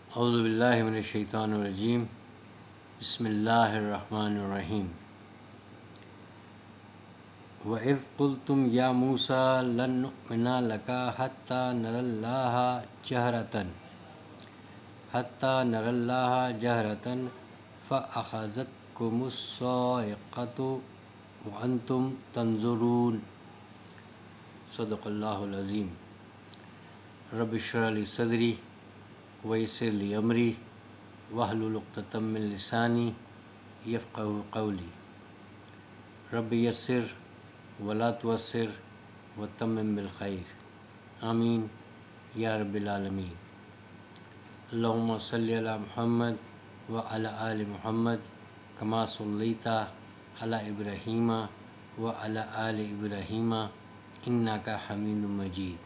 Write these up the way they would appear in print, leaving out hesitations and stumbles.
اعوذ باللہ من الشیطان الرجیم بسم اللہ الرحمن الرحیم وَإِذْ قُلْتُمْ يَا مُوسَىٰ لَن نُّؤْمِنَ لَكَ حَتَّىٰ نَرَى اللَّهَ جَهْرَةً فَأَخَذَتْكُمُ الصَّاعِقَةُ وَأَنْتُمْ تَنظُرُونَ صدق اللہ العظیم۔ رب اشرح لی صدری ویسر لی امری واحلل عقدۃ من لسانی یفقہوا قولی۔ رب یسر ولا تعسر وتمم بالخیر، آمین یا رب العالمین۔ اللہم صلی علی محمد وعلی آل محمد کما صلیت علی ابراہیم وعلی آل ابراہیم انک حمید مجید۔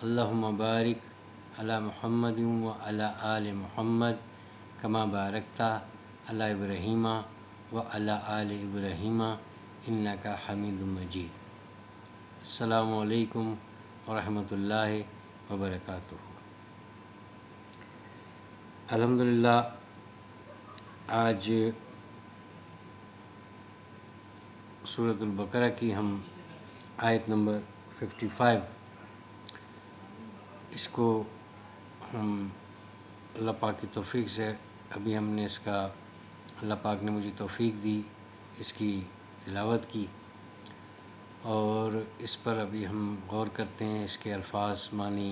اللہم بارک علی محمد وعلی آل محمد کما بارکت علی ابراہیم وعلی آل ابراہیم انک حمید مجید۔ السلام علیکم ورحمۃ اللہ وبرکاتہ۔ الحمدللہ آج سورۃ البقرہ کی ہم آیت نمبر 55 اس کو ہم اللہ پاک کی توفیق سے ابھی ہم نے اس کا اللہ پاک نے مجھے توفیق دی اس کی تلاوت کی، اور اس پر ابھی ہم غور کرتے ہیں، اس کے الفاظ، معنی،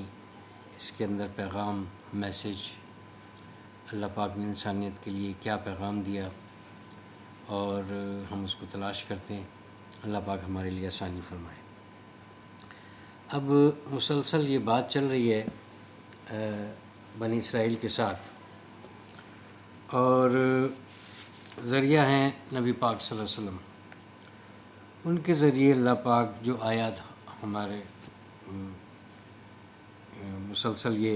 اس کے اندر پیغام، میسج، اللہ پاک نے انسانیت کے لیے کیا پیغام دیا، اور ہم اس کو تلاش کرتے ہیں۔ اللہ پاک ہمارے لیے آسانی فرمائے۔ اب مسلسل یہ بات چل رہی ہے بنی اسرائیل کے ساتھ، اور ذریعہ ہیں نبی پاک صلی اللہ علیہ وسلم۔ ان کے ذریعے اللہ پاک جو آیات ہمارے مسلسل یہ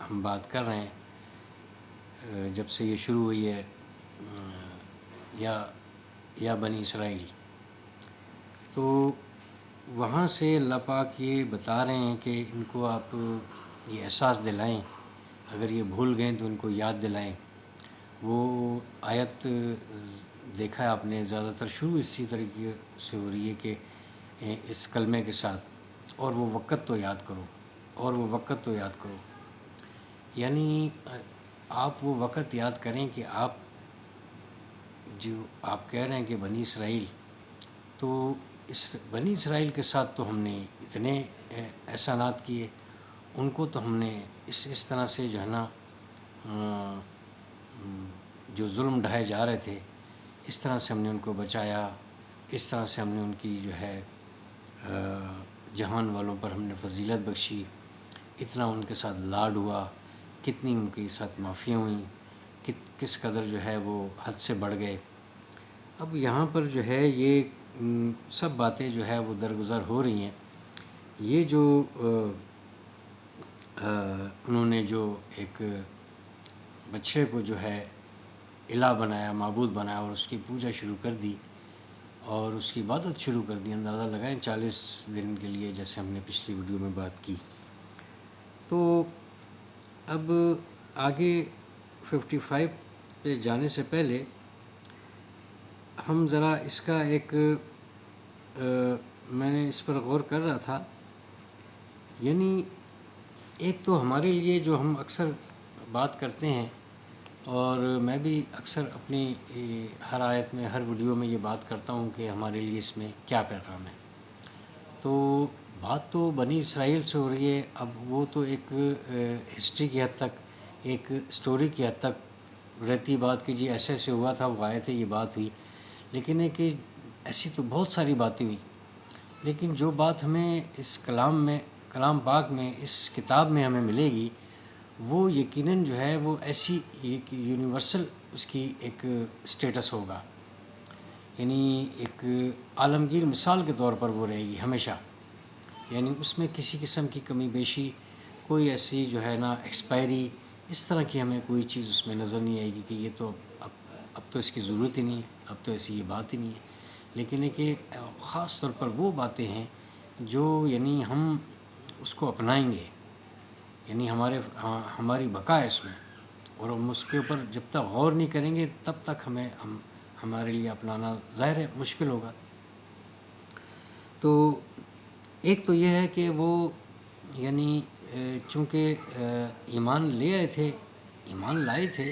ہم بات کر رہے ہیں، جب سے یہ شروع ہوئی ہے یا بنی اسرائیل، تو وہاں سے اللہ پاک یہ بتا رہے ہیں کہ ان کو آپ یہ احساس دلائیں، اگر یہ بھول گئے تو ان کو یاد دلائیں۔ وہ آیت دیکھا ہے آپ نے، زیادہ تر شروع اسی طریقے سے ہو رہی ہے کہ اس کلمے کے ساتھ، اور وہ وقت تو یاد کرو، اور وہ وقت تو یاد کرو، یعنی آپ وہ وقت یاد کریں کہ آپ کہہ رہے ہیں کہ بنی اسرائیل، تو اس بنی اسرائیل کے ساتھ تو ہم نے اتنے احسانات کیے، ان کو تو ہم نے اس طرح سے جو ہے نا جو ظلم ڈھائے جا رہے تھے، اس طرح سے ہم نے ان کو بچایا، اس طرح سے ہم نے ان کی جو ہے جہان والوں پر ہم نے فضیلت بخشی، اتنا ان کے ساتھ لاڈ ہوا، کتنی ان کے ساتھ معافیاں ہوئیں، کس قدر جو ہے وہ حد سے بڑھ گئے۔ اب یہاں پر جو ہے یہ سب باتیں جو ہے وہ درگزر ہو رہی ہیں۔ یہ جو انہوں نے جو ایک بچڑے کو جو ہے الہ بنایا، معبود بنایا، اور اس کی پوجا شروع کر دی اور اس کی عبادت شروع کر دی، اندازہ لگائیں 40 دن کے لیے، جیسے ہم نے پچھلی ویڈیو میں بات کی۔ تو اب آگے 55 پہ جانے سے پہلے ہم ذرا اس کا ایک میں نے اس پر غور کر رہا تھا، یعنی ایک تو ہمارے لیے جو ہم اکثر بات کرتے ہیں، اور میں بھی اکثر اپنی ہر آیت میں، ہر ویڈیو میں یہ بات کرتا ہوں کہ ہمارے لیے اس میں کیا پیغام ہے۔ تو بات تو بنی اسرائیل سے ہو رہی ہے، اب وہ تو ایک ہسٹری کی حد تک، ایک سٹوری کی حد تک رہتی بات کہ جی ایسے ایسے ہوا تھا، وہ آئے تھے، یہ بات ہوئی، لیکن ہے کہ ایسی تو بہت ساری باتیں ہوئی، لیکن جو بات ہمیں اس کلام پاک میں، اس کتاب میں ہمیں ملے گی، وہ یقیناً جو ہے وہ ایسی ایک یونیورسل اس کی ایک سٹیٹس ہوگا، یعنی ایک عالمگیر مثال کے طور پر وہ رہے گی ہمیشہ، یعنی اس میں کسی قسم کی کمی بیشی، کوئی ایسی جو ہے نا ایکسپائری، اس طرح کی ہمیں کوئی چیز اس میں نظر نہیں آئے گی کہ یہ تو اب تو اس کی ضرورت ہی نہیں ہے، اب تو ایسی یہ بات ہی نہیں ہے۔ لیکن ہے کہ خاص طور پر وہ باتیں ہیں جو یعنی ہم اس کو اپنائیں گے، یعنی ہماری بقا ہے اس میں، اور ہم اس کے اوپر جب تک غور نہیں کریں گے تب تک ہمارے لیے اپنانا ظاہر ہے مشکل ہوگا۔ تو ایک تو یہ ہے کہ وہ یعنی چونکہ ایمان لائے تھے،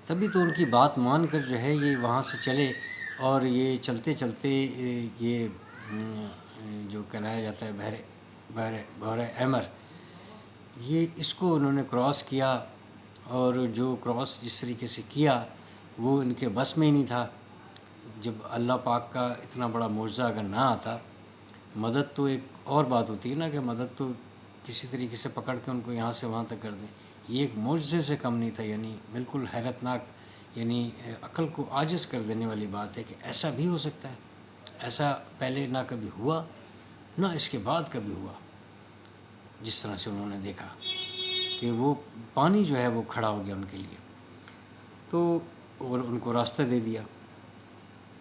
تبھی تو ان کی بات مان کر جو ہے یہ وہاں سے چلے، اور یہ چلتے چلتے یہ جو کہلایا جاتا ہے بحر احمر، یہ اس کو انہوں نے کراس کیا، اور جو کراس جس طریقے سے کیا وہ ان کے بس میں ہی نہیں تھا۔ جب اللہ پاک کا اتنا بڑا معجزہ اگر نہ آتا، مدد تو ایک اور بات ہوتی ہے نا، کہ مدد تو کسی طریقے سے پکڑ کے ان کو یہاں سے وہاں تک کر دیں، یہ ایک معجزے سے کم نہیں تھا، یعنی بالکل حیرت ناک، یعنی عقل کو عاجز کر دینے والی بات ہے کہ ایسا بھی ہو سکتا ہے، ایسا پہلے نہ کبھی ہوا نہ اس کے بعد کبھی ہوا۔ جس طرح سے انہوں نے دیکھا کہ وہ پانی جو ہے وہ کھڑا ہو گیا ان کے لیے، تو اور ان کو راستہ دے دیا،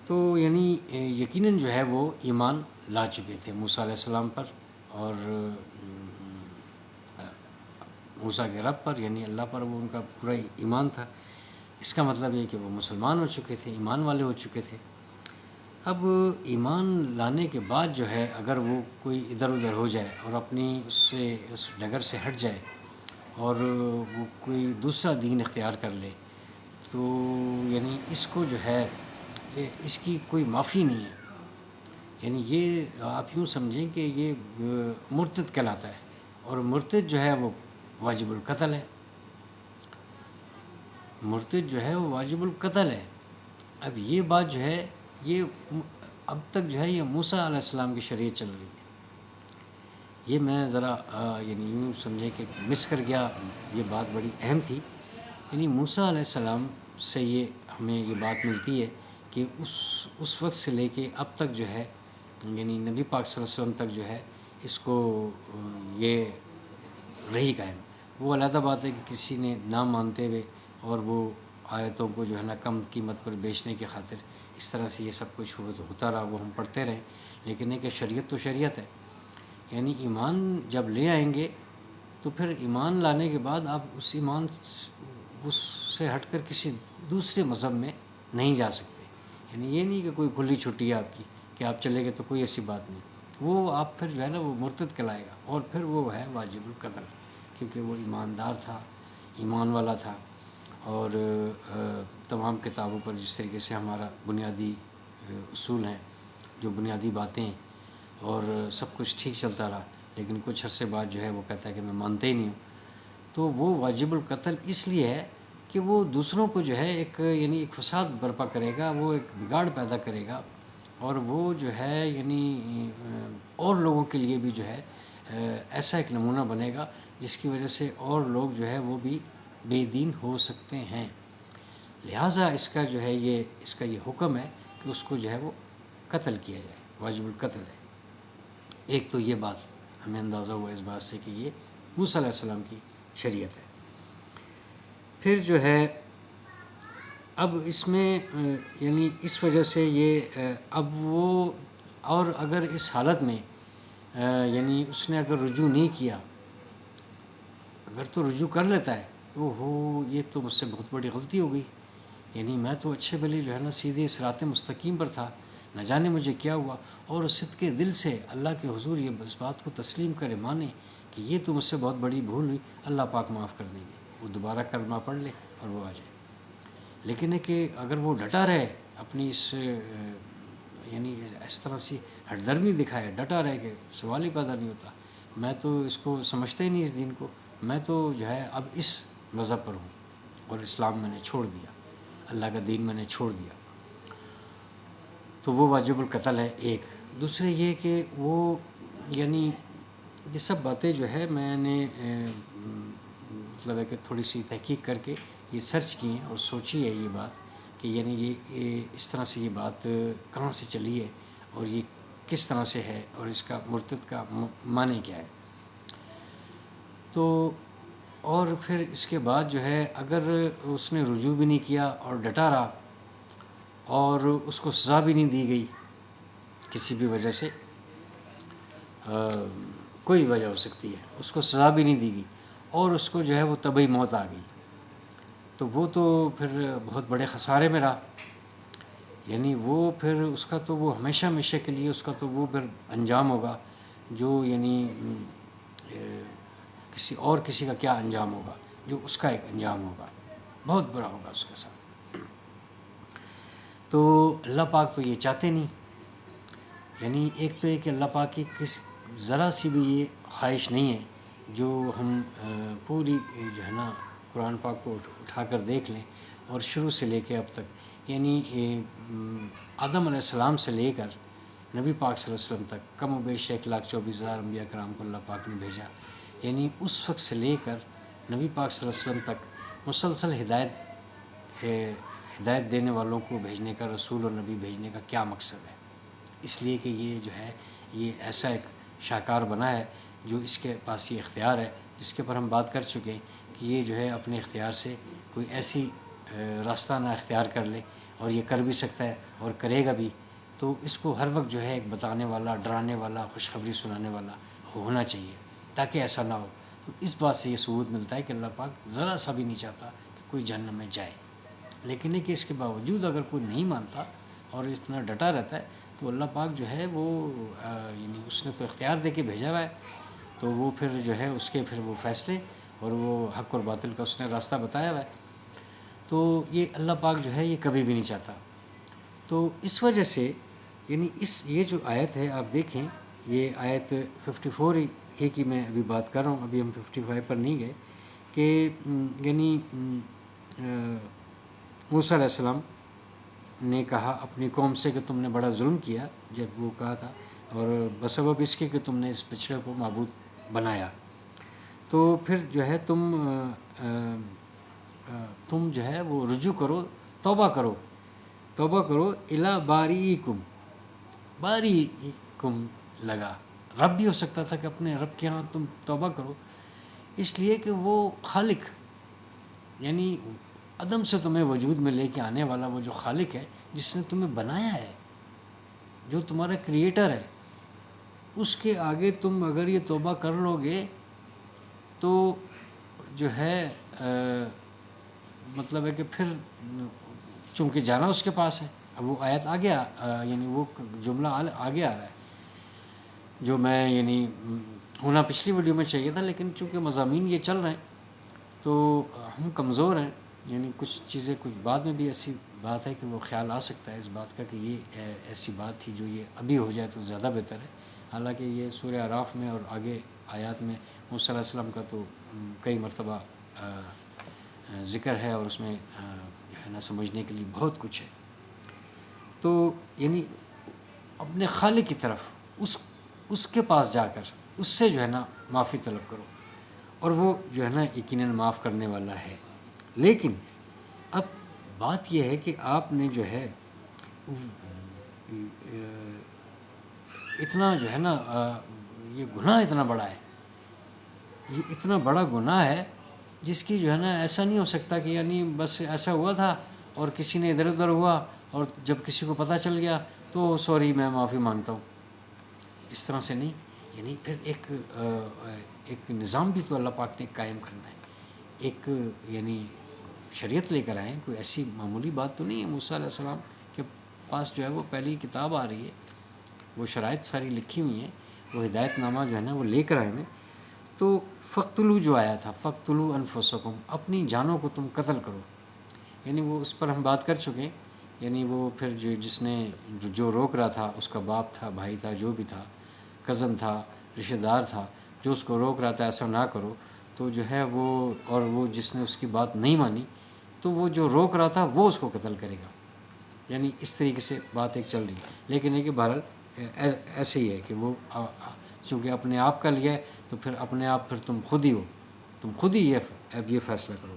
تو یعنی یقیناً جو ہے وہ ایمان لا چکے تھے موسیٰ علیہ السلام پر، اور موسیٰ کے رب پر یعنی اللہ پر وہ ان کا پورا ایمان تھا۔ اس کا مطلب یہ کہ وہ مسلمان ہو چکے تھے، ایمان والے ہو چکے تھے۔ اب ایمان لانے کے بعد جو ہے اگر وہ کوئی ادھر ادھر ہو جائے اور اپنی اس ڈگر سے ہٹ جائے اور وہ کوئی دوسرا دین اختیار کر لے، تو یعنی اس کو جو ہے اس کی کوئی معافی نہیں ہے، یعنی یہ آپ یوں سمجھیں کہ یہ مرتد کہلاتا ہے، اور مرتد جو ہے وہ واجب القتل ہے، مرتد جو ہے وہ واجب القتل ہے۔ اب یہ بات جو ہے یہ اب تک جو ہے یہ موسیٰ علیہ السلام کی شریعت چل رہی ہے، یہ میں ذرا یعنی یوں سمجھیں کہ مس کر گیا، یہ بات بڑی اہم تھی۔ یعنی موسیٰ علیہ السلام سے ہمیں یہ بات ملتی ہے کہ اس وقت سے لے کے اب تک جو ہے یعنی نبی پاک صلی اللہ علیہ وسلم تک جو ہے اس کو یہ رہی قائم۔ وہ علیحدہ بات ہے کہ کسی نے نہ مانتے ہوئے اور وہ آیتوں کو جو ہے نا کم قیمت پر بیچنے کی خاطر اس طرح سے یہ سب کچھ ہوتا رہا، وہ ہم پڑھتے رہیں، لیکن ہے کہ شریعت تو شریعت ہے، یعنی ایمان جب لے آئیں گے تو پھر ایمان لانے کے بعد آپ اس سے ہٹ کر کسی دوسرے مذہب میں نہیں جا سکتے، یعنی یہ نہیں کہ کوئی کھلی چھٹی ہے آپ کی کہ آپ چلے گئے تو کوئی ایسی بات نہیں، وہ آپ پھر جو ہے نا وہ مرتد کہلائے گا، اور پھر وہ ہے واجب القتل، کیونکہ وہ ایماندار تھا، ایمان والا تھا، اور تمام کتابوں پر جس طریقے سے ہمارا بنیادی اصول ہیں، جو بنیادی باتیں، اور سب کچھ ٹھیک چلتا رہا، لیکن کچھ عرصے بعد جو ہے وہ کہتا ہے کہ میں مانتا ہی نہیں ہوں، تو وہ واجب القتل اس لیے ہے کہ وہ دوسروں کو جو ہے یعنی ایک فساد برپا کرے گا، وہ ایک بگاڑ پیدا کرے گا، اور وہ جو ہے یعنی اور لوگوں کے لیے بھی جو ہے ایسا ایک نمونہ بنے گا جس کی وجہ سے اور لوگ جو ہے وہ بھی بے دین ہو سکتے ہیں، لہٰذا اس کا جو ہے اس کا یہ حکم ہے کہ اس کو جو ہے وہ قتل کیا جائے، واجب القتل ہے۔ ایک تو یہ بات ہمیں اندازہ ہوا اس بات سے کہ یہ موسیٰ علیہ السلام کی شریعت ہے۔ پھر جو ہے اب اس میں یعنی اس وجہ سے یہ اب وہ، اور اگر اس حالت میں یعنی اس نے اگر رجوع نہیں کیا، اگر تو رجوع کر لیتا ہے، یہ تو مجھ سے بہت بڑی غلطی ہو گئی، یعنی میں تو اچھے بھلے جو ہے نا سیدھے صراط مستقیم پر تھا، نہ جانے مجھے کیا ہوا، اور اس صدقے دل سے اللہ کے حضور یہ اس بات کو تسلیم کرے، مانے کہ یہ تو مجھ سے بہت بڑی بھول ہوئی، اللہ پاک معاف کر دیں گے، وہ دوبارہ کلمہ پڑھ لے اور وہ آ جائے۔ لیکن ہے کہ اگر وہ ڈٹا رہے اپنی یعنی اس طرح سے ہٹ درمی دکھائے، ڈٹا رہے کہ سوال ہی پیدا نہیں ہوتا، میں تو اس کو سمجھتا ہی نہیں اس دین کو، میں تو جو ہے اب اس مذہب پر ہوں اور اسلام میں نے چھوڑ دیا، اللہ کا دین میں نے چھوڑ دیا، تو وہ واجب القتل ہے۔ ایک دوسرے یہ کہ وہ یعنی یہ سب باتیں جو ہے میں نے مطلب ہے کہ تھوڑی سی تحقیق کر کے یہ سرچ کی ہیں اور سوچی ہے یہ بات کہ یعنی یہ اس طرح سے یہ بات کہاں سے چلی ہے اور یہ کس طرح سے ہے اور اس کا مرتد کا معنی کیا ہے۔ تو اور پھر اس کے بعد جو ہے اگر اس نے رجوع بھی نہیں کیا اور ڈٹا رہا اور اس کو سزا بھی نہیں دی گئی کسی بھی وجہ سے، کوئی وجہ ہو سکتی ہے، اس کو سزا بھی نہیں دی گئی اور اس کو جو ہے وہ طبعی موت آ گئی، تو وہ تو پھر بہت بڑے خسارے میں رہا، یعنی وہ پھر اس کا تو وہ ہمیشہ ہمیشہ کے لیے اس کا تو وہ پھر انجام ہوگا جو یعنی کسی کا کیا انجام ہوگا، جو اس کا ایک انجام ہوگا بہت برا ہوگا اس کے ساتھ۔ تو اللہ پاک تو یہ چاہتے نہیں، یعنی ایک تو یہ کہ اللہ پاک کی ذرا سی بھی یہ خواہش نہیں ہے جو ہم پوری جو ہے نا قرآن پاک کو اٹھا کر دیکھ لیں، اور شروع سے لے کے اب تک، یعنی آدم علیہ السلام سے لے کر نبی پاک صلی اللہ علیہ وسلم تک کم و بیش 1,24,000 انبیاء کرام کو اللہ پاک نے بھیجا، یعنی اس وقت سے لے کر نبی پاک صلی اللہ علیہ وسلم تک مسلسل ہدایت دینے والوں کو بھیجنے کا، رسول اور نبی بھیجنے کا کیا مقصد ہے؟ اس لیے کہ یہ جو ہے یہ ایسا ایک شاہکار بنا ہے جو اس کے پاس یہ اختیار ہے، جس کے پر ہم بات کر چکے ہیں کہ یہ جو ہے اپنے اختیار سے کوئی ایسی راستہ نہ اختیار کر لے، اور یہ کر بھی سکتا ہے اور کرے گا بھی، تو اس کو ہر وقت جو ہے ایک بتانے والا، ڈرانے والا، خوشخبری سنانے والا ہونا چاہیے تاکہ ایسا نہ ہو۔ تو اس بات سے یہ ثبوت ملتا ہے کہ اللہ پاک ذرا سا بھی نہیں چاہتا کہ کوئی جہنم میں جائے، لیکن ہے کہ اس کے باوجود اگر کوئی نہیں مانتا اور اتنا ڈٹا رہتا ہے تو اللہ پاک جو ہے وہ یعنی اس نے تو اختیار دے کے بھیجا ہوا ہے، تو وہ پھر جو ہے اس کے پھر وہ فیصلے اور وہ حق اور باطل کا اس نے راستہ بتایا ہوا ہے، تو یہ اللہ پاک جو ہے یہ کبھی بھی نہیں چاہتا۔ تو اس وجہ سے یعنی یہ جو آیت ہے آپ دیکھیں، یہ آیت 54 ہی کی میں ابھی بات کر رہا ہوں، ابھی ہم 55 پر نہیں گئے، کہ یعنی موسیٰ علیہ السلام نے کہا اپنی قوم سے کہ تم نے بڑا ظلم کیا، جب وہ کہا تھا، اور بسبب اس کے کہ تم نے اس بچڑے کو معبود بنایا، تو پھر جو ہے تم جو ہے وہ رجوع کرو، توبہ کرو الی باریکم لگا، رب بھی ہو سکتا تھا کہ اپنے رب کے ہاں تم توبہ کرو، اس لیے کہ وہ خالق، یعنی عدم سے تمہیں وجود میں لے کے آنے والا وہ جو خالق ہے، جس نے تمہیں بنایا ہے، جو تمہارا کریٹر ہے، اس کے آگے تم اگر یہ توبہ کر لو گے تو جو ہے مطلب ہے کہ پھر چونکہ جانا اس کے پاس ہے۔ اب وہ آیت آگے یعنی وہ جملہ آگے آ رہا ہے جو میں یعنی ہونا پچھلی ویڈیو میں چاہیے تھا، لیکن چونکہ مضامین یہ چل رہے ہیں تو ہم کمزور ہیں، یعنی کچھ چیزیں کچھ بعد میں بھی ایسی بات ہے کہ وہ خیال آ سکتا ہے اس بات کا کہ یہ ایسی بات تھی جو یہ ابھی ہو جائے تو زیادہ بہتر ہے، حالانکہ یہ سورہ اعراف میں اور آگے آیات میں موسیٰ علیہ السلام کا تو کئی مرتبہ ذکر ہے، اور اس میں جو ہے نا سمجھنے کے لیے بہت کچھ ہے۔ تو یعنی اپنے خالق کی طرف اس کے پاس جا کر اس سے جو ہے نا معافی طلب کرو، اور وہ جو ہے نا یقیناً معاف کرنے والا ہے۔ لیکن اب بات یہ ہے کہ آپ نے جو ہے اتنا جو ہے نا یہ گناہ اتنا بڑا ہے، یہ اتنا بڑا گناہ ہے جس کی جو ہے نا ایسا نہیں ہو سکتا کہ یعنی بس ایسا ہوا تھا اور کسی نے ادھر ادھر ہوا اور جب کسی کو پتہ چل گیا تو سوری میں معافی مانگتا ہوں، اس طرح سے نہیں، یعنی پھر ایک نظام بھی تو اللہ پاک نے قائم کرنا ہے، ایک یعنی شریعت لے کر آئیں، کوئی ایسی معمولی بات تو نہیں ہے۔ موسیٰ علیہ السلام کے پاس جو ہے وہ پہلی کتاب آ رہی ہے، وہ شرائط ساری لکھی ہوئی ہیں، وہ ہدایت نامہ جو ہے نا وہ لے کر آئے ہیں، تو فقتلو جو آیا تھا، فقتلو انفسکم، اپنی جانوں کو تم قتل کرو، یعنی وہ اس پر ہم بات کر چکے ہیں، یعنی وہ پھر جس نے جو روک رہا تھا اس کا باپ تھا، بھائی تھا، جو بھی تھا، کزن تھا، رشتہ دار تھا، جو اس کو روک رہا تھا ایسا نہ کرو، تو جو ہے وہ، اور وہ جس نے اس کی بات نہیں مانی تو وہ جو روک رہا تھا وہ اس کو قتل کرے گا، یعنی اس طریقے سے بات ایک چل رہی ہے۔ لیکن یہ کہ بہرحال ایسے ہی ہے کہ وہ چونکہ اپنے آپ کا لیا ہے تو پھر اپنے آپ پھر تم خود ہی ہو، تم خود ہی اب یہ فیصلہ کرو۔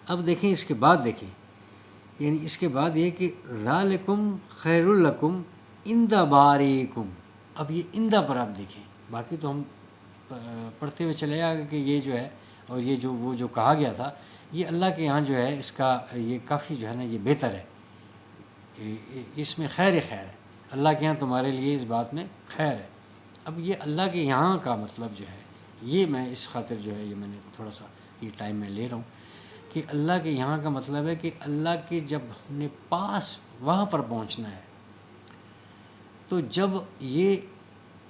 اب دیکھیں اس کے بعد، دیکھیں یعنی اس کے بعد یہ کہ ذالکم خیر لکم عند باریکم، اب یہ عندہ پر آپ دیکھیں، باقی تو ہم پڑھتے ہوئے چلے آگے کہ یہ جو ہے اور یہ جو وہ جو کہا گیا تھا یہ اللہ کے یہاں جو ہے اس کا یہ کافی جو ہے نا یہ بہتر ہے، اس میں خیر ہے، اللہ کے یہاں تمہارے لیے اس بات میں خیر ہے۔ اب یہ اللہ کے یہاں کا مطلب جو ہے یہ میں اس خاطر جو ہے یہ میں نے تھوڑا سا یہ ٹائم میں لے رہا ہوں کہ اللہ کے یہاں کا مطلب ہے کہ اللہ کے جب ہم نے پاس وہاں پر پہنچنا ہے، تو جب یہ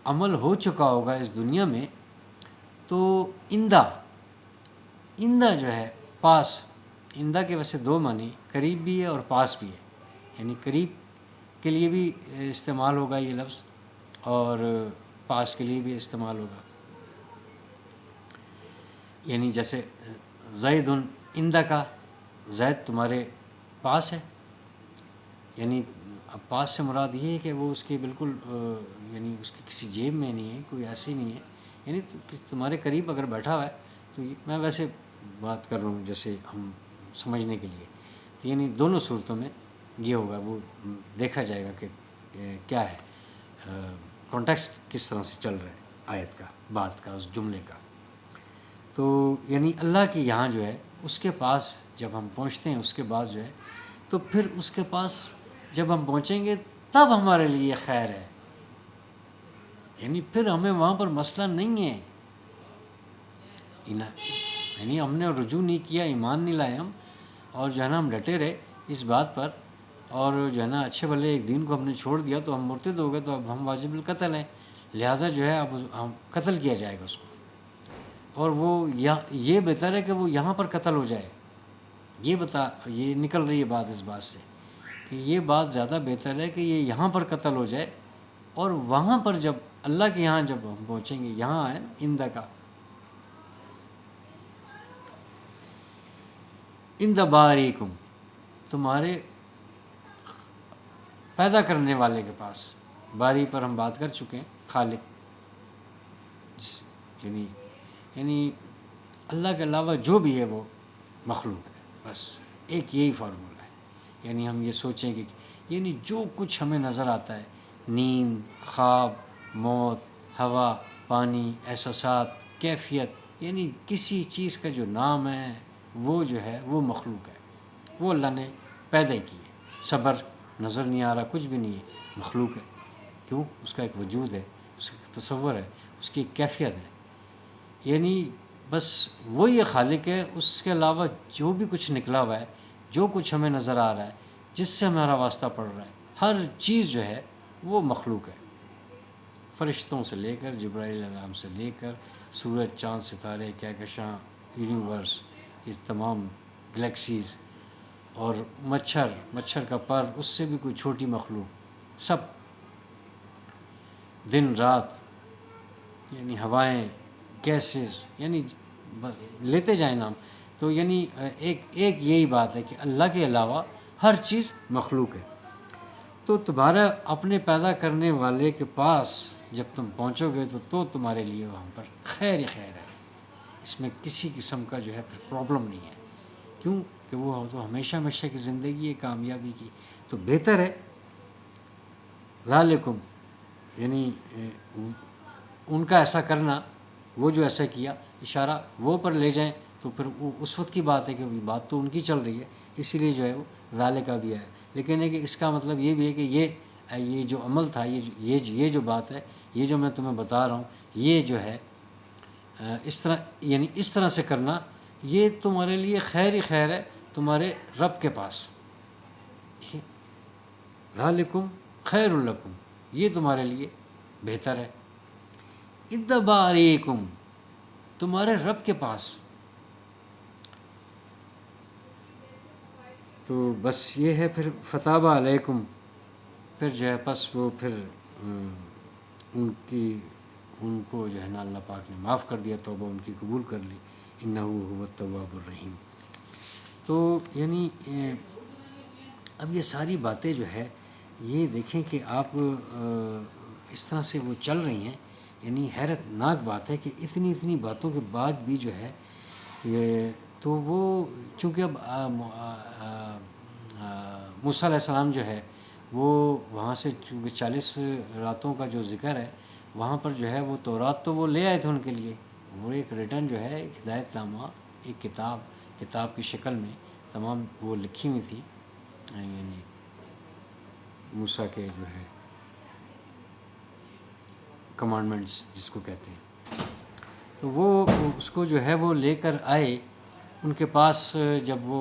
عمل ہو چکا ہوگا اس دنیا میں، تو اندہ جو ہے پاس، اندہ کے ویسے دو معنی، قریب بھی ہے اور پاس بھی ہے، یعنی قریب کے لیے بھی استعمال ہوگا یہ لفظ اور پاس کے لیے بھی استعمال ہوگا. یعنی جیسے زید عندہ کا، زید تمہارے پاس ہے، یعنی اب پاس سے مراد یہ ہے کہ وہ اس کی بالکل یعنی اس کی کسی جیب میں نہیں ہے، کوئی ایسی نہیں ہے، یعنی تمہارے قریب اگر بیٹھا ہوا ہے. تو میں ویسے بات کر رہا ہوں جیسے ہم سمجھنے کے لیے، تو یعنی دونوں صورتوں میں یہ ہوگا، وہ دیکھا جائے گا کہ کیا ہے کانٹیکسٹ کس طرح سے چل رہا ہے آیت کا، بات کا، اس جملے کا. تو یعنی اللہ کے یہاں جو ہے اس کے پاس جب ہم پہنچتے ہیں، اس کے بعد جو ہے تو پھر اس کے پاس جب ہم پہنچیں گے تب ہمارے لیے خیر ہے، یعنی پھر ہمیں وہاں پر مسئلہ نہیں ہے، یعنی ہم نے رجوع نہیں کیا، ایمان نہیں لائے ہم، اور جو ہے نا ہم ڈٹے رہے اس بات پر، اور جو ہے نا اچھے بھلے ایک دین کو ہم نے چھوڑ دیا تو ہم مرتد ہو گئے، تو اب ہم واجب القتل ہیں، لہٰذا جو ہے اب ہم قتل کیا جائے گا اس کو. اور وہ یہ بہتر ہے کہ وہ یہاں پر قتل ہو جائے. یہ نکل رہی ہے بات اس بات سے کہ یہ بات زیادہ بہتر ہے کہ یہ یہاں پر قتل ہو جائے، اور وہاں پر جب اللہ کے یہاں جب ہم پہنچیں گے، یہاں ہے اندہ کا، اند باریکم، تمہارے پیدا کرنے والے کے پاس. باری پر ہم بات کر چکے ہیں، خالق، یعنی اللہ کے علاوہ جو بھی ہے وہ مخلوق ہے، بس ایک یہی فارمولہ ہے. یعنی ہم یہ سوچیں کہ یعنی جو کچھ ہمیں نظر آتا ہے، نیند، خواب، موت، ہوا، پانی، احساسات، کیفیت، یعنی کسی چیز کا جو نام ہے وہ جو ہے وہ مخلوق ہے، وہ اللہ نے پیدا کی ہے. صبر نظر نہیں آ رہا، کچھ بھی نہیں ہے، مخلوق ہے. کیوں؟ اس کا ایک وجود ہے، اس کا تصور ہے، اس کی ایک کیفیت ہے. یعنی بس وہی خالق ہے، اس کے علاوہ جو بھی کچھ نکلا ہوا ہے، جو کچھ ہمیں نظر آ رہا ہے، جس سے ہمارا واسطہ پڑ رہا ہے، ہر چیز جو ہے وہ مخلوق ہے. فرشتوں سے لے کر، جبرائیل علیہ السلام سے لے کر، سورج، چاند، ستارے، کہکشاں، یونیورس، یہ تمام گلیکسیز، اور مچھر کا پر، اس سے بھی کوئی چھوٹی مخلوق، سب، دن رات، یعنی ہوائیں، گیسز، یعنی لیتے جائیں نام. تو یعنی ایک یہی بات ہے کہ اللہ کے علاوہ ہر چیز مخلوق ہے. تو تمہارا اپنے پیدا کرنے والے کے پاس جب تم پہنچو گے تو تمہارے لیے وہاں پر خیر ہی خیر ہے، اس میں کسی قسم کا جو ہے پھر پرابلم نہیں ہے. کیوں کہ وہ تو ہمیشہ کی زندگی ہے کامیابی کی. تو بہتر ہے ذالکم، یعنی ان کا ایسا کرنا، وہ جو ایسا کیا، اشارہ وہ پر لے جائیں تو پھر وہ اس وقت کی بات ہے کہ بات تو ان کی چل رہی ہے، اسی لیے جو ہے وہ ذالکہ بھی ہے. لیکن ہے کہ اس کا مطلب یہ بھی ہے کہ یہ جو عمل تھا، یہ جو بات ہے، یہ جو میں تمہیں بتا رہا ہوں، یہ جو ہے اس طرح، یعنی اس طرح سے کرنا، یہ تمہارے لیے خیر ہی خیر ہے تمہارے رب کے پاس. ذالکم خیر لکم، یہ تمہارے لیے بہتر ہے. ادباریکم، تمہارے رب کے پاس. تو بس یہ ہے پھر فتاب علیکم، پھر جو ہے پس وہ پھر ان کو جو ہے نا اللہ پاک نے معاف کر دیا، توبہ ان کی قبول کر لی. انہ هو التواب الرحیم. تو یعنی اب یہ ساری باتیں جو ہے یہ دیکھیں کہ آپ اس طرح سے وہ چل رہی ہیں. یعنی حیرت ناک بات ہے کہ اتنی باتوں کے بعد بھی جو ہے یہ تو وہ، چونکہ اب موسیٰ علیہ السلام جو ہے وہ وہاں سے، چونکہ 40 راتوں کا جو ذکر ہے وہاں پر جو ہے وہ تورات تو وہ لے آئے تھے ان کے لیے، وہ ایک ریٹن جو ہے، ایک ہدایت نامہ، ایک کتاب کی شکل میں تمام وہ لکھی ہوئی تھی، یعنی موسیٰ کے جو ہے کمانڈمنٹس جس کو کہتے ہیں. تو وہ اس کو جو ہے وہ لے کر آئے ان کے پاس. جب وہ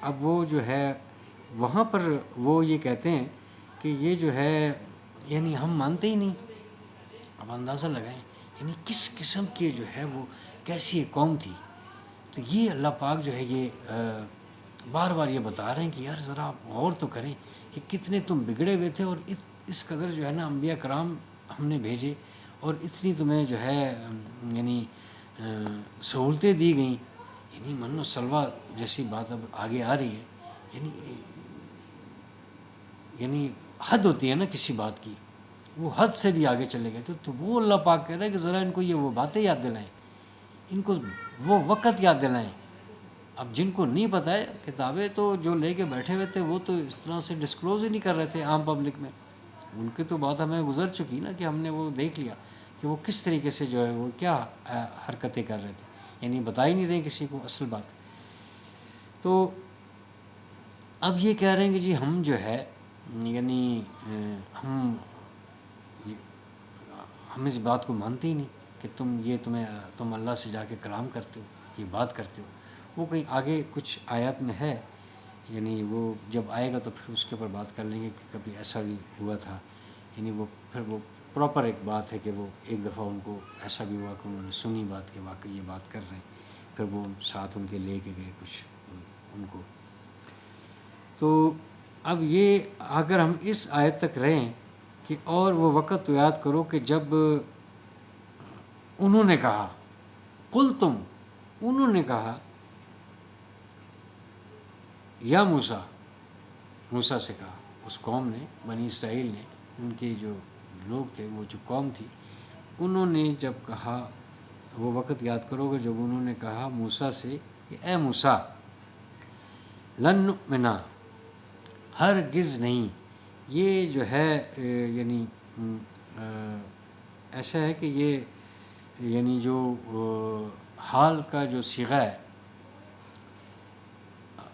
اب وہ جو ہے وہاں پر وہ یہ کہتے ہیں کہ یہ جو ہے یعنی ہم مانتے ہی نہیں. اب اندازہ لگائیں یعنی کس قسم کی جو ہے وہ کیسی قوم تھی. تو یہ اللہ پاک جو ہے یہ بار بار یہ بتا رہے ہیں کہ یار ذرا آپ غور تو کریں کہ کتنے تم بگڑے ہوئے تھے اور اس قدر جو ہے نا انبیاء کرام ہم نے بھیجے اور اتنی تمہیں جو ہے یعنی سہولتیں دی گئیں. یعنی من و سلوہ جیسی بات اب آگے آ رہی ہے. یعنی حد ہوتی ہے نا کسی بات کی, وہ حد سے بھی آگے چلے گئے. تو وہ اللہ پاک کہہ رہا ہے کہ ذرا ان کو یہ وہ باتیں یاد دلائیں, ان کو وہ وقت یاد دلائیں. اب جن کو نہیں پتہ ہے کتابیں تو جو لے کے بیٹھے ہوئے تھے وہ تو اس طرح سے ڈسکلوز ہی نہیں کر رہے تھے عام پبلک میں. ان کی تو بات ہمیں گزر چکی نا کہ ہم نے وہ دیکھ لیا کہ وہ کس طریقے سے جو ہے وہ کیا حرکتیں کر رہے تھے. یعنی بتا ہی نہیں رہے کسی کو اصل بات. تو اب یہ کہہ رہے ہیں کہ جی ہم جو ہے یعنی ہم اس بات کو مانتے ہی نہیں کہ تم اللہ سے جا کے کلام کرتے ہو, یہ بات کرتے ہو. وہ کہیں آگے کچھ آیات میں ہے, یعنی وہ جب آئے گا تو پھر اس کے اوپر بات کر لیں گے کہ کبھی ایسا بھی ہوا تھا. یعنی وہ پھر وہ پراپر ایک بات ہے کہ وہ ایک دفعہ ان کو ایسا بھی ہوا کہ انہوں نے سنی بات کہ واقعی یہ بات کر رہے ہیں. پھر وہ ساتھ ان کے لے کے گئے کچھ ان کو. تو اب یہ اگر ہم اس آیت تک رہیں کہ اور وہ وقت تو یاد کرو کہ جب انہوں نے کہا, قل انہوں نے کہا یا موسیٰ سے کہا, اس قوم نے, بنی اسرائیل نے, ان کے جو لوگ تھے, وہ جو قوم تھی, انہوں نے جب کہا, وہ وقت یاد کرو گے جب انہوں نے کہا موسیٰ سے کہ اے موسیٰ لن نؤمنا, ہرگز نہیں. یہ جو ہے یعنی ایسا ہے کہ یہ یعنی جو حال کا جو صیغہ ہے,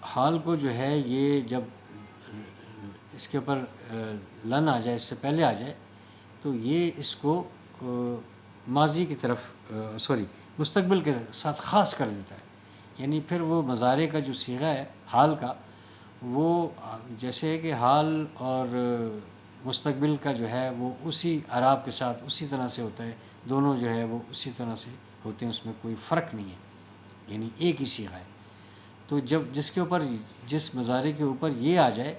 حال کو جو ہے یہ جب اس کے اوپر لن آ جائے, اس سے پہلے آ جائے, تو یہ اس کو ماضی کی طرف مستقبل کے ساتھ خاص کر دیتا ہے. یعنی پھر وہ مضارع کا جو صیغہ ہے حال کا, وہ جیسے ہے کہ حال اور مستقبل کا جو ہے وہ اسی اعراب کے ساتھ اسی طرح سے ہوتا ہے. دونوں جو ہے وہ اسی طرح سے ہوتے ہیں, اس میں کوئی فرق نہیں ہے, یعنی ایک ہی صیغہ ہے. تو جب جس مضارع کے اوپر یہ آ جائے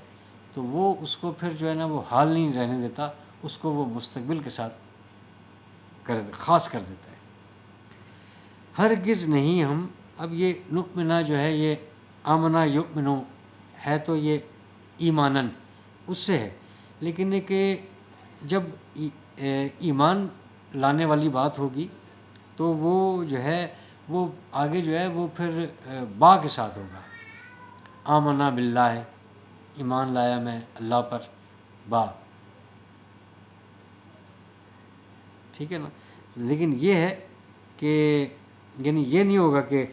تو وہ اس کو پھر جو ہے نا وہ حال نہیں رہنے دیتا, اس کو وہ مستقبل کے ساتھ خاص کر دیتا ہے. ہرگز نہیں ہم. اب یہ نؤمنا جو ہے یہ آمنا یؤمنو ہے تو یہ ایمانن اس سے ہے, لیکن یہ کہ جب ایمان لانے والی بات ہوگی تو وہ جو ہے وہ آگے جو ہے وہ پھر با کے ساتھ ہوگا. آمنا باللہ, ایمان لایا میں اللہ پر, با, ٹھیک ہے نا. لیکن یہ ہے کہ یعنی یہ نہیں ہوگا کہ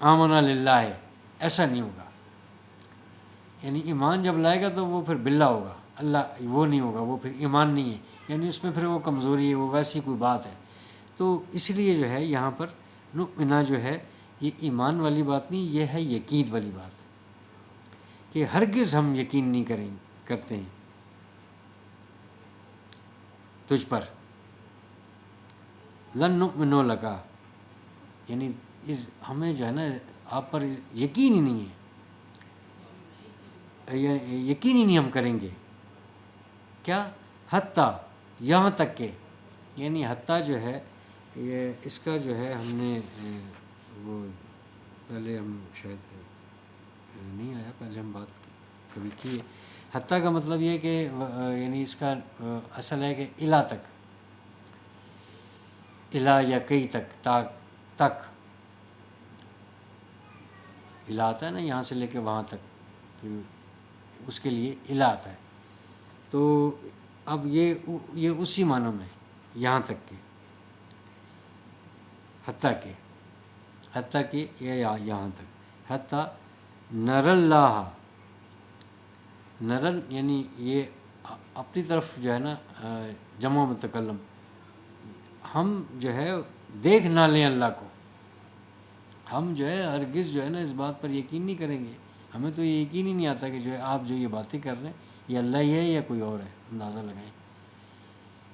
آمنا للہ, ایسا نہیں ہوگا. یعنی ایمان جب لائے گا تو وہ پھر باللہ ہوگا, اللہ وہ نہیں ہوگا, وہ پھر ایمان نہیں ہے. یعنی اس میں پھر وہ کمزوری ہے, وہ ویسی کوئی بات ہے. تو اس لیے جو ہے یہاں پر نؤمنا جو ہے یہ ایمان والی بات نہیں, یہ ہے یقین والی بات, کہ ہرگز ہم یقین نہیں کرتے ہیں تجھ پر. لن نؤمن لکا, یعنی ہمیں جو ہے نا آپ پر یقین ہی نہیں ہے, یقین ہی نہیں ہم کریں گے. کیا حتیٰ, یہاں تک کہ, یعنی حتیٰ جو ہے یہ اس کا جو ہے ہم نے وہ پہلے ہم شاید نہیں آیا, پہلے ہم بات کبھی کی ہے. حتیٰ کا مطلب یہ کہ یعنی اس کا اصل ہے کہ الا تک, الا یا کئی تک, تک الا آتا ہے نا یہاں سے لے کے وہاں تک, تو اس کے لیے الا آتا ہے. تو اب یہ اسی معنوں میں یہاں تک کہ, حتیٰ کہ یہاں تک, حتیٰ نر اللہ, نرل یعنی یہ اپنی طرف جو ہے نا جمع متکلم ہم جو ہے دیکھ نہ لیں اللہ کو، ہم جو ہے ہرگز جو ہے نا اس بات پر یقین نہیں کریں گے. ہمیں تو یہ یقین ہی نہیں آتا کہ جو ہے آپ جو یہ باتیں کر رہے ہیں یہ اللہ ہی ہے یا کوئی اور ہے. اندازہ لگائیں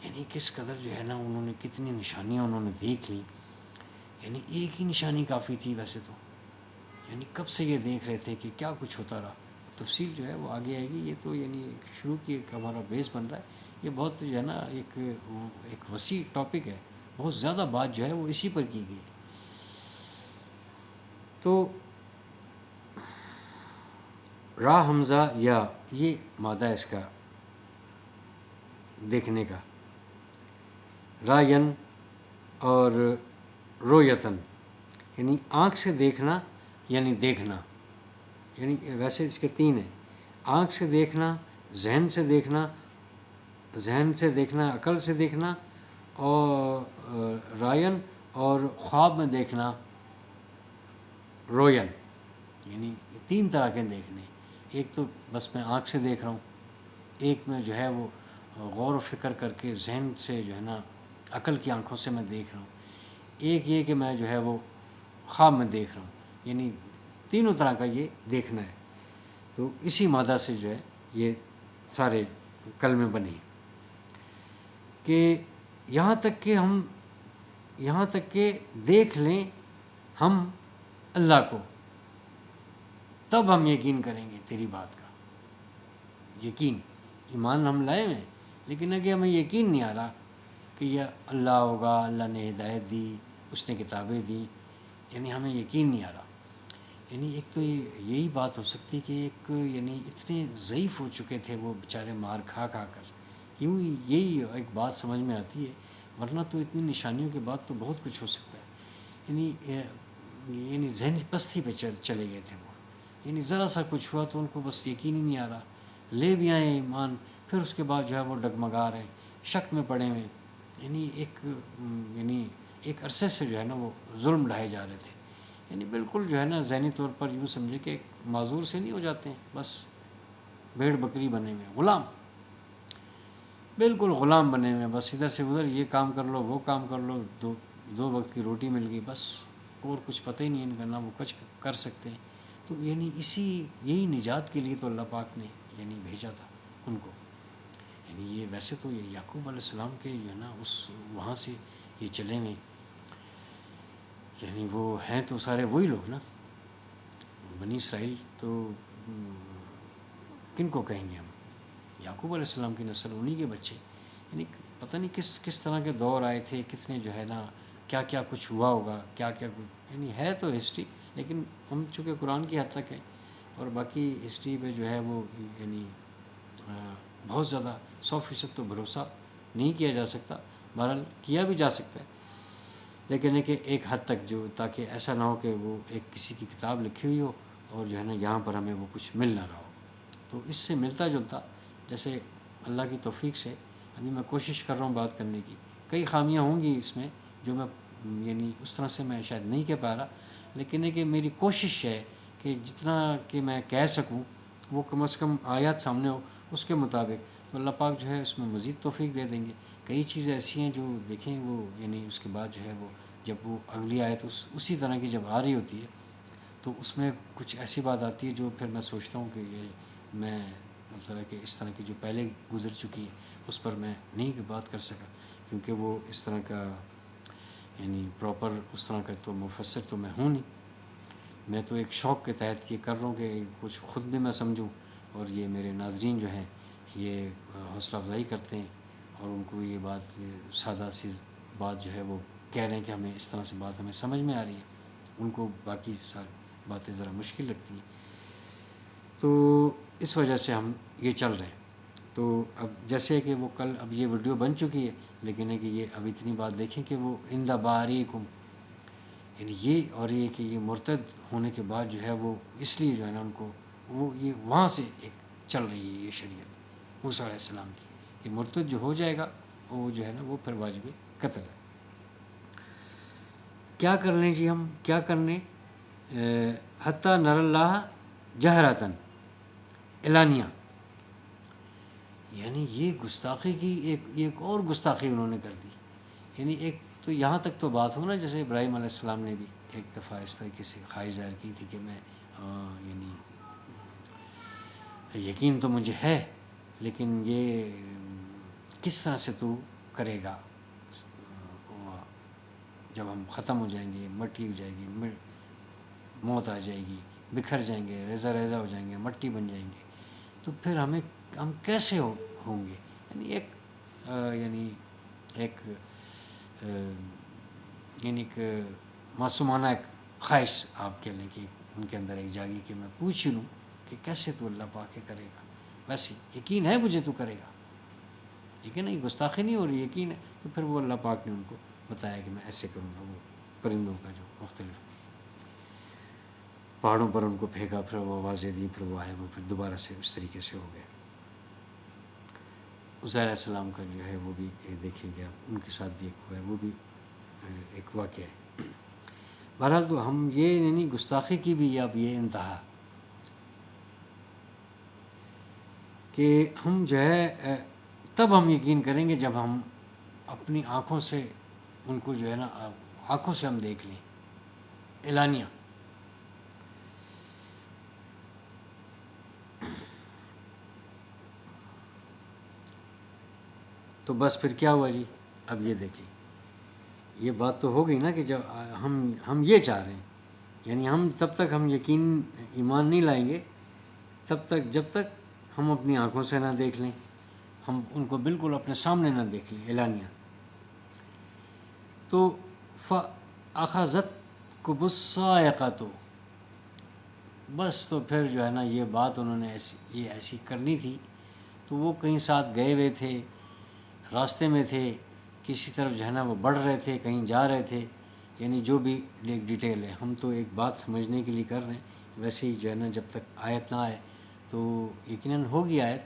یعنی کس قدر جو ہے نا انہوں نے کتنی نشانیاں انہوں نے دیکھ لیں. یعنی ایک ہی نشانی کافی تھی ویسے تو، یعنی کب سے یہ دیکھ رہے تھے کہ کیا کچھ ہوتا رہا. تفصیل جو ہے وہ آگے آئے گی. یہ تو یعنی شروع کی ایک ہمارا بیس بن رہا ہے. یہ بہت جو ہے نا ایک وسیع ٹاپک ہے، بہت زیادہ بات جو ہے وہ اسی پر کی گئی ہے. تو را حمزہ یا یہ مادہ اس کا دیکھنے کا، راین اور رویتن یعنی آنکھ سے دیکھنا یعنی دیکھنا. یعنی ویسے اس کے 3 ہیں: آنکھ سے دیکھنا، ذہن سے دیکھنا، ذہن سے دیکھنا عقل سے دیکھنا، اور راین اور خواب میں دیکھنا روین. یعنی 3 طرح کے دیکھنے. ایک تو بس میں آنکھ سے دیکھ رہا ہوں، ایک میں جو ہے وہ غور و فکر کر کے ذہن سے جو ہے نا عقل کی آنکھوں سے میں دیکھ رہا ہوں، ایک یہ کہ میں جو ہے وہ خواب میں دیکھ رہا ہوں. یعنی تینوں طرح کا یہ دیکھنا ہے. تو اسی مادہ سے جو ہے یہ سارے کلمے بنے ہیں کہ یہاں تک کہ دیکھ لیں ہم اللہ کو، تب ہم یقین کریں گے تیری بات کا. یقین، ایمان ہم لائے ہیں، لیکن اگر ہمیں یقین نہیں آ رہا کہ یہ اللہ ہوگا، اللہ نے ہدایت دی، اس نے کتابیں دی، یعنی ہمیں یقین نہیں آ رہا. یعنی ایک تو یہی بات ہو سکتی کہ ایک یعنی اتنے ضعیف ہو چکے تھے وہ بیچارے مار کھا کر. یوں یہی ایک بات سمجھ میں آتی ہے، ورنہ تو اتنی نشانیوں کے بعد تو بہت کچھ ہو سکتا ہے. یعنی ذہنی پستی پہ چلے گئے تھے وہ. یعنی ذرا سا کچھ ہوا تو ان کو بس یقین ہی نہیں آ رہا. لے بھی آئے ایمان، پھر اس کے بعد جو ہے وہ ڈگمگا رہے ہیں، شک میں پڑے ہوئے. یعنی ایک عرصے سے جو ہے نا وہ ظلم ڈھائے جا رہے تھے. یعنی بالکل جو ہے نا ذہنی طور پر یوں سمجھے کہ ایک معذور سے نہیں ہو جاتے ہیں، بس بھیڑ بکری بنے ہوئے، غلام، بالکل غلام بنے ہوئے. بس ادھر سے ادھر یہ کام کر لو، وہ کام کر لو، دو وقت کی روٹی مل گئی، بس اور کچھ پتہ ہی نہیں ان کا، نہ وہ کچھ کر سکتے ہیں. تو یعنی یہی نجات کے لیے تو اللہ پاک نے یعنی بھیجا تھا ان کو. یعنی یہ ویسے تو یہ یعقوب علیہ السلام کے جو ہے نا وہاں سے یہ چلے ہوئے، یعنی وہ ہیں تو سارے وہی لوگ نا، بنی اسرائیل. تو کن کو کہیں گے ہم؟ یعقوب علیہ السلام کی نسل، انہی کے بچے. یعنی پتہ نہیں کس طرح کے دور آئے تھے، کتنے جو ہے نا کیا کیا کچھ ہوا ہوگا، کیا یعنی ہے تو ہسٹری، لیکن ہم چونکہ قرآن کی حد تک ہیں، اور باقی ہسٹری پہ جو ہے وہ یعنی بہت زیادہ 100% تو بھروسہ نہیں کیا جا سکتا. بہرحال کیا بھی جا سکتا ہے، لیکن ایک حد تک، جو تاکہ ایسا نہ ہو کہ وہ ایک کسی کی کتاب لکھی ہوئی ہو اور جو ہے نا یہاں پر ہمیں وہ کچھ مل نہ رہا ہو. تو اس سے ملتا جلتا، جیسے اللہ کی توفیق سے ابھی میں کوشش کر رہا ہوں بات کرنے کی. کئی خامیاں ہوں گی اس میں جو میں یعنی اس طرح سے میں شاید نہیں کہہ پا رہا، لیکن کہ میری کوشش ہے کہ جتنا کہ میں کہہ سکوں وہ کم از کم آیات سامنے ہو اس کے مطابق. تو اللہ پاک جو ہے اس میں مزید توفیق دے دیں گے. کئی چیزیں ایسی ہیں جو دیکھیں وہ یعنی اس کے بعد جو ہے وہ جب وہ اگلی آیت اسی طرح کی جب آ رہی ہوتی ہے تو اس میں کچھ ایسی بات آتی ہے جو پھر میں سوچتا ہوں کہ یہ میں مطلب ہے کہ اس طرح کی جو پہلے گزر چکی ہے اس پر میں نہیں بات کر سکا، کیونکہ وہ اس طرح کا یعنی پراپر اس طرح کا تو مفسر تو میں ہوں نہیں. میں تو ایک شوق کے تحت یہ کر رہا ہوں کہ کچھ خود بھی میں سمجھوں، اور یہ میرے ناظرین جو ہیں یہ حوصلہ افزائی کرتے ہیں اور ان کو یہ بات سادہ سی بات جو ہے وہ کہہ رہے ہیں کہ ہمیں اس طرح سے بات ہمیں سمجھ میں آ رہی ہے. ان کو باقی ساری باتیں ذرا مشکل لگتی ہیں. تو اس وجہ سے ہم یہ چل رہے ہیں. تو اب جیسے کہ وہ کل اب یہ ویڈیو بن چکی ہے، لیکن ہے کہ یہ اب اتنی بات دیکھیں کہ وہ ان دا باریکم، یعنی یہ اور یہ کہ یہ مرتد ہونے کے بعد جو ہے وہ اس لیے جو ہے نا ان کو وہ یہ وہاں سے ایک چل رہی ہے یہ شریعت موسیٰ علیہ السلام کی. یہ مرتد جو ہو جائے گا وہ جو ہے نا وہ پھر واجب قتل ہے. کیا کر لیں جی ہم، کیا کرنے؟ حتیٰ نر اللہ جہرتاً، اعلانیہ. یعنی یہ گستاخی کی ایک اور گستاخی انہوں نے کر دی. یعنی ایک تو یہاں تک تو بات ہو نا، جیسے ابراہیم علیہ السلام نے بھی ایک دفعہ اس طریقے سے خواہش ظاہر کی تھی کہ میں یعنی یقین تو مجھے ہے، لیکن یہ کس طرح سے تو کرے گا، جب ہم ختم ہو جائیں گے، مٹی ہو جائے گی، موت آ جائے گی، بکھر جائیں گے، ریزہ ریزہ ہو جائیں گے، مٹی بن جائیں گے، تو پھر ہم کیسے ہوں گے؟ یعنی ایک ایک معصومانہ ایک خواہش آپ کہہ لیں کہ ان کے اندر ایک جاگی کہ میں پوچھ لوں کہ کیسے تو اللہ پاک کرے گا، ویسے یقین ہے مجھے تو کرے گا، ٹھیک ہے نا، یہ گستاخی نہیں ہو رہی، یقین ہے۔ تو پھر وہ اللہ پاک نے ان کو بتایا کہ میں ایسے کروں گا، وہ پرندوں کا جو مختلف پہاڑوں پر ان کو پھینکا، پھر وہ آوازیں دی، پھر وہ آئے، وہ پھر دوبارہ سے اس طریقے سے ہو گئے۔ عزیر علیہ السلام کا جو ہے وہ بھی دیکھیں گے آپ، ان کے ساتھ بھی ایک ہوا ہے، وہ بھی ایک واقعہ ہے۔ بہرحال تو ہم یہ یعنی گستاخی کی بھی اب یہ انتہا کہ ہم جو ہے تب ہم یقین کریں گے جب ہم اپنی آنکھوں سے ان کو جو ہے نا آنکھوں سے ہم دیکھ لیں اعلانیہ۔ تو بس پھر کیا ہوا جی؟ اب یہ دیکھیں، یہ بات تو ہو گئی نا کہ جب ہم یہ چاہ رہے ہیں، یعنی ہم تب تک ہم یقین ایمان نہیں لائیں گے تب تک جب تک ہم اپنی آنکھوں سے نہ دیکھ لیں، ہم ان کو بالکل اپنے سامنے نہ دیکھ لیں اعلانیہ۔ تو فَأَخَذَتْكُمُ الصَّاعِقَةُ، بس تو پھر جو ہے نا یہ بات انہوں نے ایسی کرنی تھی، تو وہ کہیں ساتھ گئے ہوئے تھے، راستے میں تھے، کسی طرف جو ہے نا وہ بڑھ رہے تھے، کہیں جا رہے تھے، یعنی جو بھی ایک ڈیٹیل ہے، ہم تو ایک بات سمجھنے کے لیے کر رہے ہیں، ویسے ہی جو ہے نا جب تک آیت نہ آئے تو یقیناً ہوگی آیت،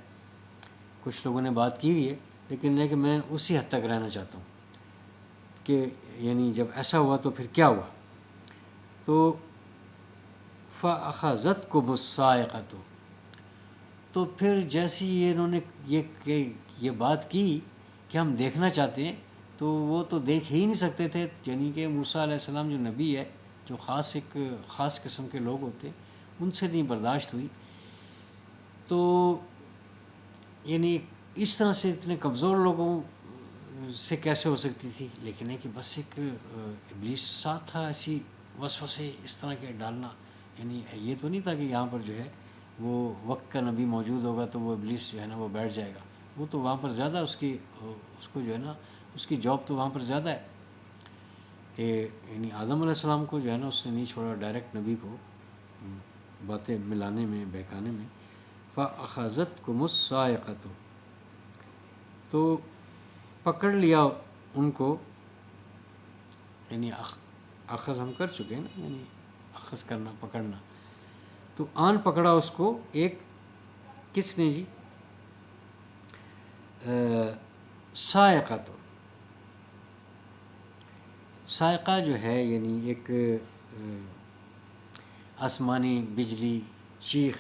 کچھ لوگوں نے بات کی ہوئی ہے، لیکن میں اسی حد تک رہنا چاہتا ہوں کہ یعنی جب ایسا ہوا تو پھر کیا ہوا؟ تو فَأَخَذَتْكُمُ الصَّاعِقَةُ، تو پھر جیسی انہوں نے یہ بات کی کہ ہم دیکھنا چاہتے ہیں، تو وہ تو دیکھ ہی نہیں سکتے تھے، یعنی کہ موسیٰ علیہ السلام جو نبی ہے، جو ایک خاص قسم کے لوگ ہوتے ہیں، ان سے نہیں برداشت ہوئی، تو یعنی اس طرح سے اتنے کمزور لوگوں سے کیسے ہو سکتی تھی؟ لیکن ہے کہ بس ایک ابلیس ساتھ تھا، ایسی وسوسے اس طرح کے ڈالنا، یعنی یہ تو نہیں تھا کہ یہاں پر جو ہے وہ وقت کا نبی موجود ہوگا تو وہ ابلیس جو ہے نا وہ بیٹھ جائے گا، وہ تو وہاں پر زیادہ اس کو جو ہے نا اس کی جاب تو وہاں پر زیادہ ہے کہ یعنی آدم علیہ السلام کو جو ہے نا اس نے نہیں چھوڑا، ڈائریکٹ نبی کو باتیں ملانے میں، بہکانے میں۔ فَأَخَذَتْكُمُ الصَّاعِقَةُ، تو پکڑ لیا ان کو، یعنی اخذ ہم کر چکے ہیں نا، یعنی اخذ کرنا، پکڑنا، تو آن پکڑا اس کو ایک، کس نے جی؟ صاعقۃ، صاعقہ جو ہے یعنی ایک آسمانی بجلی، چیخ،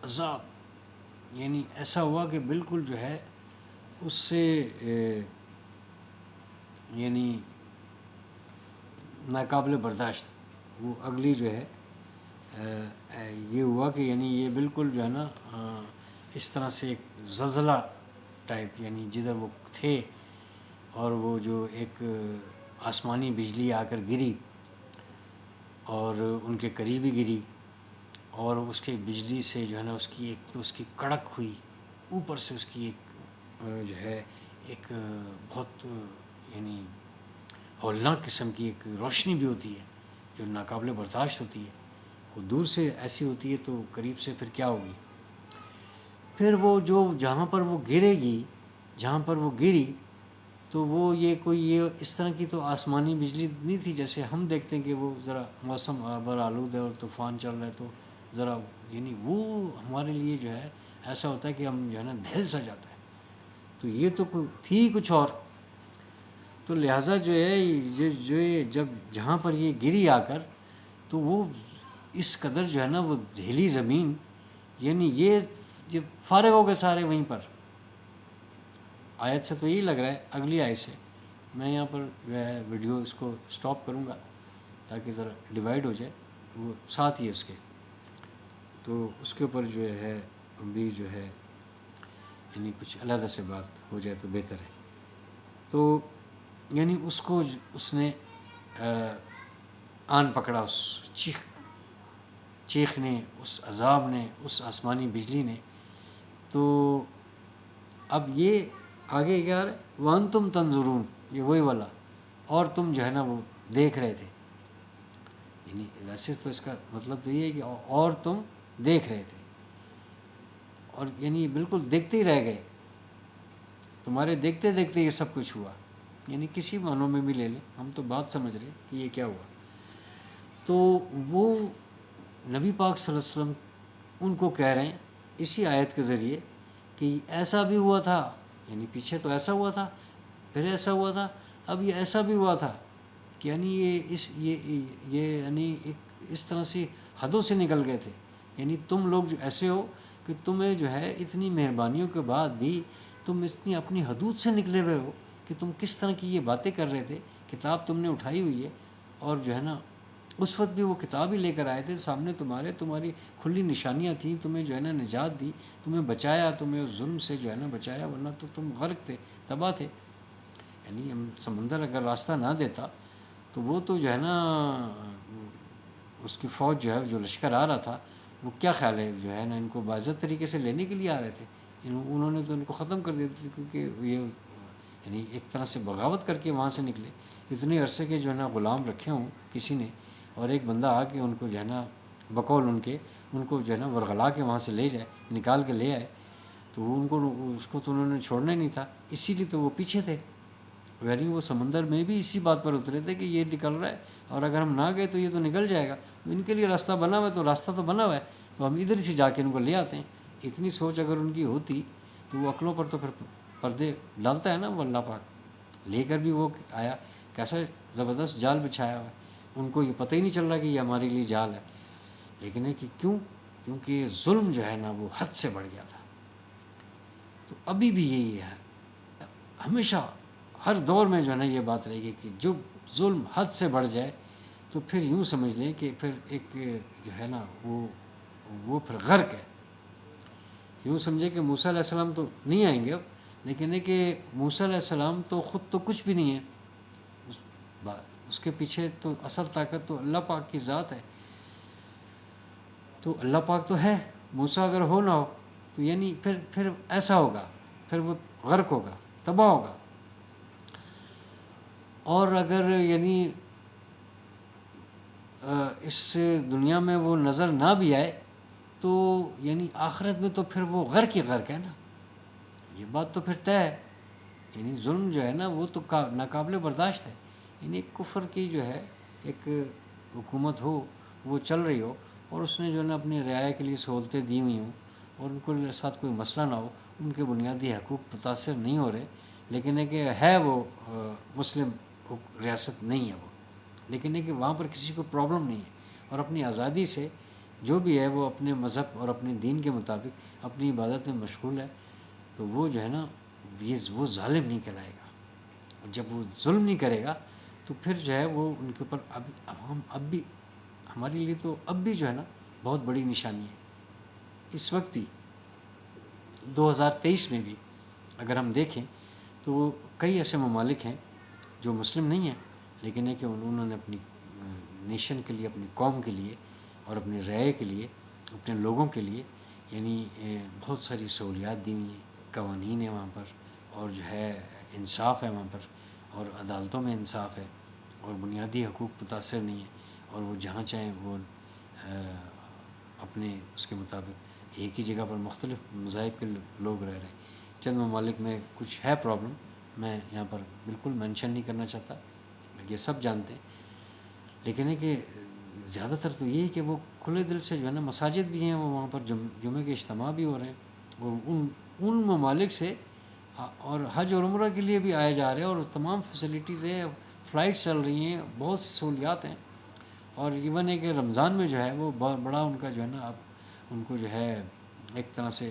عذاب، یعنی ایسا ہوا کہ بالکل جو ہے اس سے یعنی ناقابل برداشت، وہ اگلی جو ہے یہ ہوا کہ یعنی یہ بالکل جو ہے نا اس طرح سے ایک زلزلہ ٹائپ، یعنی جدھر وہ تھے اور وہ جو ایک آسمانی بجلی آ کر گری اور ان کے قریب ہی گری، اور اس کے بجلی سے جو ہے نا اس کی ایک تو اس کی کڑک ہوئی، اوپر سے اس کی ایک جو ہے ایک بہت یعنی ہولناک قسم کی ایک روشنی بھی ہوتی ہے جو ناقابل برداشت ہوتی ہے، وہ دور سے ایسی ہوتی ہے تو قریب سے پھر کیا ہوگی؟ پھر وہ جو جہاں پر وہ گرے گی، جہاں پر وہ گری، تو وہ یہ اس طرح کی تو آسمانی بجلی نہیں تھی جیسے ہم دیکھتے ہیں کہ وہ ذرا موسم آبر آلود ہے اور طوفان چل رہا ہے تو ذرا یعنی وہ ہمارے لیے جو ہے ایسا ہوتا ہے کہ ہم جو ہے نا دھل سا جاتا ہے، تو یہ تو تھی کچھ اور، تو لہٰذا جو ہے جب جہاں پر یہ گری آ کر، تو وہ اس قدر جو ہے نا وہ ہلی زمین، یعنی یہ فارغ ہو گئے سارے وہیں پر۔ آیت سے تو یہی لگ رہا ہے، اگلی آیت سے میں یہاں پر جو ہے ویڈیو اس کو سٹاپ کروں گا تاکہ ذرا ڈیوائڈ ہو جائے، وہ ساتھ ہی ہے اس کے، تو اس کے اوپر جو ہے بھی جو ہے یعنی کچھ علیحدہ سے بات ہو جائے تو بہتر ہے۔ تو یعنی اس کو اس نے آن پکڑا، اس چیخ نے، اس عذاب نے، اس آسمانی بجلی نے۔ تو اب یہ آگے کیا ہے، وَأَنْتُمْ تَنْظُرُونَ، یہ وہی والا، اور تم جو ہے نا وہ دیکھ رہے تھے، یعنی ویسے تو اس کا مطلب تو یہ ہے کہ اور تم دیکھ رہے تھے، اور یعنی بالکل دیکھتے ہی رہ گئے، تمہارے دیکھتے دیکھتے یہ سب کچھ ہوا، یعنی کسی معنوں میں بھی لے لیں، ہم تو بات سمجھ رہے کہ یہ کیا ہوا۔ تو وہ نبی پاک صلی اللہ علیہ وسلم ان کو کہہ رہے ہیں اسی آیت کے ذریعے کہ ایسا بھی ہوا تھا، یعنی پیچھے تو ایسا ہوا تھا، پھر ایسا ہوا تھا، اب یہ ایسا بھی ہوا تھا کہ یعنی یہ یعنی ایک اس طرح سے حدوں سے نکل گئے تھے، یعنی تم لوگ جو ایسے ہو کہ تمہیں جو ہے اتنی مہربانیوں کے بعد بھی تم اتنی اپنی حدود سے نکلے ہوئے ہو کہ تم کس طرح کی یہ باتیں کر رہے تھے، کتاب تم نے اٹھائی ہوئی ہے، اور جو ہے نا اس وقت بھی وہ کتاب ہی لے کر آئے تھے سامنے تمہاری کھلی نشانیاں تھیں، تمہیں جو ہے نا نجات دی، تمہیں بچایا، تمہیں اس ظلم سے جو ہے نا بچایا، ورنہ تو تم غرق تھے، تباہ تھے۔ یعنی سمندر اگر راستہ نہ دیتا تو وہ تو جو ہے نا اس کی فوج جو ہے، جو لشکر آ رہا تھا، وہ کیا خیال ہے جو ہے نا ان کو باضابطہ طریقے سے لینے کے لیے آ رہے تھے، انہوں نے تو ان کو ختم کر دیا تھا، کیونکہ یہ یعنی ایک طرح سے بغاوت کر کے وہاں سے نکلے، اتنے عرصے کے جو ہے نا غلام رکھے ہوں کسی نے، اور ایک بندہ آ کے ان کو جو ہے نا بقول ان کو جو ہے نا ورغلا کے وہاں سے لے جائے، نکال کے لے آئے، تو وہ ان کو اس کو تو انہوں نے چھوڑنا ہی نہیں تھا، اسی لیے تو وہ پیچھے تھے، یعنی وہ سمندر میں بھی اسی بات پر اترے تھے کہ یہ نکل رہا ہے، اور اگر ہم نہ گئے تو یہ تو نکل جائے گا، ان کے لیے راستہ بنا ہوا ہے، تو راستہ تو بنا ہوا ہے، تو ہم ادھر سے جا کے ان کو لے آتے ہیں۔ اتنی سوچ اگر ان کی ہوتی تو وہ عقلوں پر تو پھر پردے ڈالتا ہے نا وہ اللہ پاک، لے کر بھی وہ آیا، کیسا زبردست جال بچھایا ہوا ہے، ان کو یہ پتہ ہی نہیں چل رہا کہ یہ ہمارے لیے جال ہے، لیکن ہے کہ کیونکہ ظلم جو ہے نا وہ حد سے بڑھ گیا تھا۔ تو ابھی بھی یہی ہے، ہمیشہ ہر دور میں جو ہے نا یہ بات رہے گی کہ جو ظلم حد سے بڑھ جائے تو پھر یوں سمجھ لیں کہ پھر ایک جو ہے نا وہ پھر غرق ہے۔ یوں سمجھے کہ موسیٰ علیہ السلام تو نہیں آئیں گے اب، لیکن ہے کہ موسیٰ علیہ السلام تو خود تو کچھ بھی نہیں ہے، اس کے پیچھے تو اصل طاقت تو اللہ پاک کی ذات ہے، تو اللہ پاک تو ہے، موسیٰ اگر ہو نہ ہو تو یعنی پھر ایسا ہوگا، پھر وہ غرق ہوگا، تباہ ہوگا۔ اور اگر یعنی اس دنیا میں وہ نظر نہ بھی آئے تو یعنی آخرت میں تو پھر وہ غرق ہی غرق ہے نا، یہ بات تو پھر طے ہے، یعنی ظلم جو ہے نا وہ تو ناقابل برداشت ہے، یعنی کفر کی جو ہے ایک حکومت ہو، وہ چل رہی ہو، اور اس نے جو ہے نا اپنی رعایا کے لیے سہولتیں دی ہوئی ہوں، اور ان کے ساتھ کوئی مسئلہ نہ ہو، ان کے بنیادی حقوق متاثر نہیں ہو رہے، لیکن ہے وہ مسلم ریاست نہیں ہے وہ، لیکن ہے کہ وہاں پر کسی کو پرابلم نہیں ہے، اور اپنی آزادی سے جو بھی ہے وہ اپنے مذہب اور اپنے دین کے مطابق اپنی عبادت میں مشغول ہے، تو وہ جو ہے نا وہ ظالم نہیں کہلائے گا، اور جب وہ ظلم نہیں کرے گا تو پھر جو ہے وہ ان کے اوپر اب بھی ہمارے لیے تو اب بھی جو ہے نا بہت بڑی نشانی ہے، اس وقت بھی 2023 میں بھی اگر ہم دیکھیں تو کئی ایسے ممالک ہیں جو مسلم نہیں ہیں، لیکن ہے کہ انہوں نے اپنی نیشن کے لیے، اپنی قوم کے لیے اور اپنے رعایا کے لیے، اپنے لوگوں کے لیے یعنی بہت ساری سہولیات دی ہوئی ہیں، قوانین ہیں وہاں پر، اور جو ہے انصاف ہے وہاں پر، اور عدالتوں میں انصاف ہے، اور بنیادی حقوق متاثر نہیں ہیں، اور وہ جہاں چاہیں وہ اپنے اس کے مطابق ایک ہی جگہ پر مختلف مذاہب کے لوگ رہ رہے ہیں۔ چند ممالک میں کچھ ہے پرابلم، میں یہاں پر بالکل مینشن نہیں کرنا چاہتا، یہ سب جانتے ہیں، لیکن ہے کہ زیادہ تر تو یہ ہے کہ وہ کھلے دل سے جو ہے نا مساجد بھی ہیں، وہ وہاں پر جمعے کے اجتماع بھی ہو رہے ہیں، اور ان ممالک سے اور حج اور عمرہ کے لیے بھی آئے جا رہے ہیں، اور تمام فیسلٹیز ہیں، فلائٹ چل رہی ہیں، بہت سی سہولیات ہیں، اور ایون ہے کہ رمضان میں جو ہے وہ بہت بڑا ان کا جو ہے نا اب ان کو جو ہے ایک طرح سے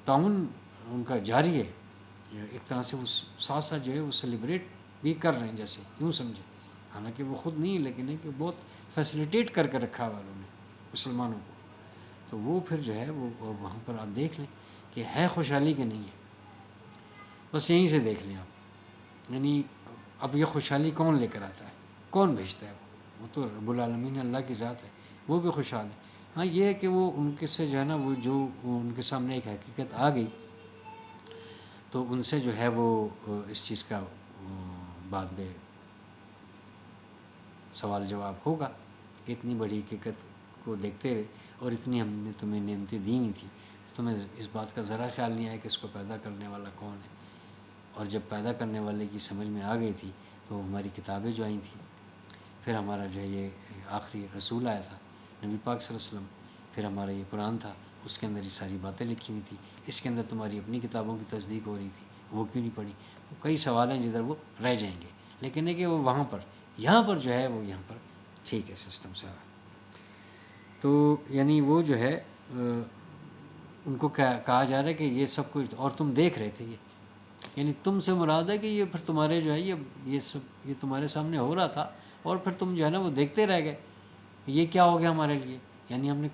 تعاون ان کا جاری ہے، ایک طرح سے وہ ساتھ ساتھ جو ہے وہ سیلیبریٹ بھی کر رہے ہیں، جیسے یوں سمجھے، حالانکہ وہ خود نہیں، لیکن ہے کہ بہت فیسیلیٹیٹ کر کے رکھا ہوا انہوں نے مسلمانوں کو. تو وہ پھر جو ہے وہ وہاں پر آپ دیکھ لیں کہ ہے خوشحالی کہ نہیں ہے، بس یہیں سے دیکھ لیں آپ. یعنی اب یہ خوشحالی کون لے کر آتا ہے، کون بھیجتا ہے؟ وہ تو رب العالمین اللہ کی ذات ہے، وہ بھی خوشحال ہے. ہاں یہ ہے کہ وہ ان کے سے جو ہے نا، وہ جو ان کے سامنے ایک حقیقت آ گئی تو ان سے جو ہے وہ اس چیز کا بعد میں سوال جواب ہوگا کہ اتنی بڑی حقیقت کو دیکھتے ہوئے اور اتنی ہم نے تمہیں نعمتیں دی نہیں تھیں، تمہیں اس بات کا ذرا خیال نہیں آیا کہ اس کو پیدا کرنے والا کون ہے. اور جب پیدا کرنے والے کی سمجھ میں آ گئی تھی تو ہماری کتابیں جو آئی تھیں، پھر ہمارا جو ہے یہ آخری رسول آیا تھا نبی پاک صلی اللہ علیہ وسلم، پھر ہمارا یہ قرآن تھا، اس کے اندر یہ ساری باتیں لکھی ہوئی تھیں، اس کے اندر تمہاری اپنی کتابوں کی تصدیق ہو رہی تھی، وہ کیوں نہیں پڑھی؟ تو کئی سوال ہیں جدھر وہ رہ جائیں گے، لیکن ہے کہ وہ وہاں پر، یہاں پر جو ہے وہ یہاں پر ٹھیک ہے سسٹم سارا. تو یعنی وہ جو ہے ان کو کہا جا رہا ہے کہ یہ سب کچھ اور تم دیکھ رہے تھے، یعنی تم سے مراد ہے کہ یہ پھر تمہارے جو ہے یہ سب یہ تمہارے سامنے ہو رہا تھا اور پھر تم جو ہے نا وہ دیکھتے رہ گئے. یہ کیا ہو گیا ہمارے لیے؟ یعنی ہم نے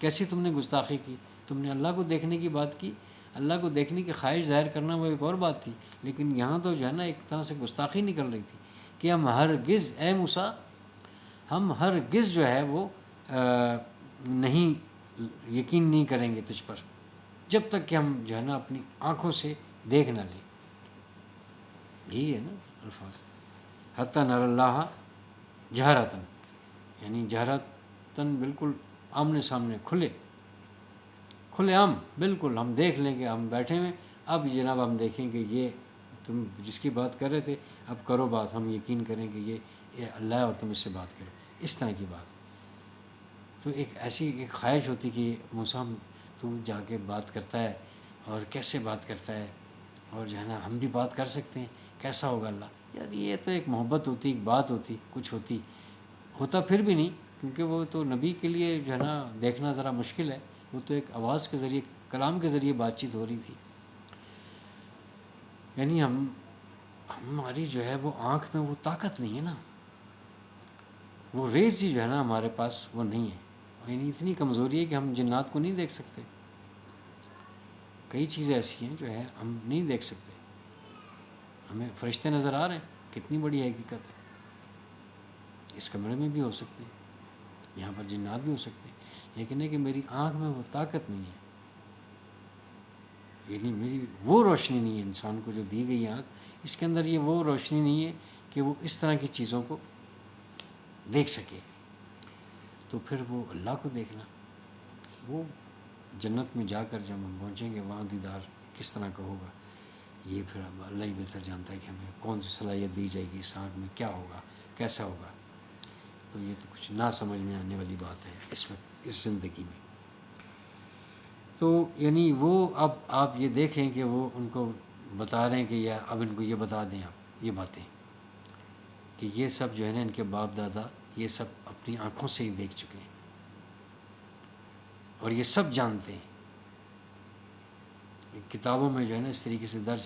کیسی تم نے گستاخی کی؟ تم نے اللہ کو دیکھنے کی بات کی، اللہ کو دیکھنے کی خواہش ظاہر کرنا وہ ایک اور بات تھی، لیکن یہاں تو جو ہے نا ایک طرح سے گستاخی نکل رہی تھی کہ ہم ہرگز اے موسیٰ، ہم ہرگز جو ہے وہ نہیں یقین نہیں کریں گے تجھ پر جب تک کہ ہم جو ہے نا اپنی آنکھوں سے دیکھ نہ لیں. یہی ہے نا الفاظ، حتی نر اللہ جہرتاً، یعنی جہرتاً بالکل آمنے سامنے کھلے عام بالکل ہم دیکھ لیں کہ ہم بیٹھے ہوئے، اب جناب ہم دیکھیں کہ یہ تم جس کی بات کر رہے تھے اب کرو بات، ہم یقین کریں کہ یہ اللہ ہے اور تم اس سے بات کرو، اس طرح کی بات. تو ایک ایسی ایک خواہش ہوتی کہ موسیٰ تو جا کے بات کرتا ہے اور کیسے بات کرتا ہے، اور جو ہے نا ہم بھی بات کر سکتے ہیں، کیسا ہوگا اللہ. یار یہ تو ایک محبت ہوتی، ایک بات ہوتی، کچھ ہوتا پھر بھی نہیں، کیونکہ وہ تو نبی کے لیے جو ہے نا دیکھنا ذرا مشکل ہے، وہ تو ایک آواز کے ذریعے، کلام کے ذریعے بات چیت ہو رہی تھی. یعنی ہماری جو ہے وہ آنکھ میں وہ طاقت نہیں ہے نا، وہ ریز جو ہے نا ہمارے پاس وہ نہیں ہے. یعنی اتنی کمزوری ہے کہ ہم جنات کو نہیں دیکھ سکتے، کئی چیزیں ایسی ہیں جو ہے ہم نہیں دیکھ سکتے. ہمیں فرشتے نظر آ رہے ہیں، کتنی بڑی حقیقت ہے. اس کمرے میں بھی ہو سکتے ہیں، یہاں پر جنات بھی ہو سکتے ہیں، لیکن ہے کہ میری آنکھ میں وہ طاقت نہیں ہے، یعنی میری وہ روشنی نہیں ہے انسان کو جو دی گئی آنکھ، اس کے اندر یہ وہ روشنی نہیں ہے کہ وہ اس طرح کی چیزوں کو دیکھ سکے. تو پھر وہ اللہ کو دیکھنا، وہ جنت میں جا کر جب ہم پہنچیں گے وہاں دیدار کس طرح کا ہوگا، یہ پھر اب اللہ ہی بہتر جانتا ہے کہ ہمیں کون سی صلاحیت دی جائے گی، اس آنکھ میں کیا ہوگا، کیسا ہوگا. تو یہ تو کچھ نہ سمجھ میں آنے والی بات ہے اس وقت اس زندگی میں. تو یعنی وہ اب آپ یہ دیکھیں کہ وہ ان کو بتا رہے ہیں کہ یا اب ان کو یہ بتا دیں آپ یہ باتیں کہ یہ سب جو ہے نا ان کے باپ دادا یہ سب اپنی آنکھوں سے ہی دیکھ چکے ہیں اور یہ سب جانتے ہیں. کتابوں میں جو ہے نا اس طریقے سے درج،